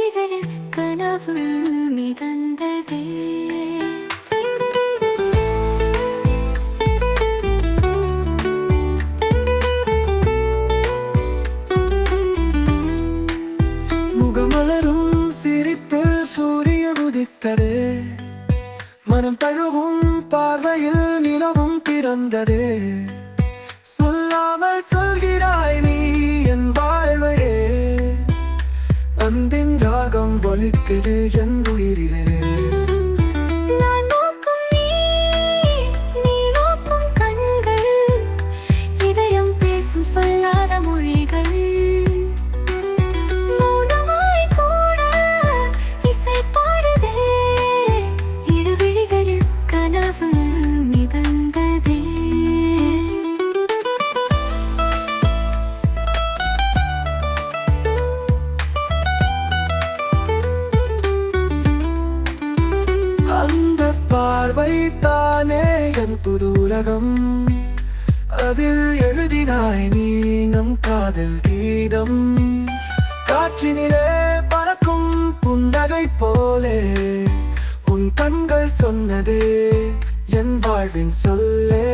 விழிகளில் கனவு மிதந்ததே. முகமலரும் சிரிப்பு சூரியன் உதித்தது. மனம் தழுவும் பார்வையில் நிலவும் பிறந்தது. சொல்லாமல் சொல்கிறாய் நீ என் வாழ்வையே. அன்பின் ராகம் ஒலிக்குது என் உயிரிலே. நான் நோக்கும் நீ, நீ நோக்கும் கண்கள், இதயம் பேசும் சொல்லாத மொழிகள். மௌனமாய் கூட இசை பாடுதே, இரு விழிகளில் கனவு மிதந்ததே. அந்த பார்வை தானே என் புது உலகம். அதில் எழுதினாய் நீ நம் காதல் கீதம். காற்றினிலே பறக்கும் புன்னகை போலே உன் கண்கள் சொன்னதே என் வாழ்வின் சொல்லே.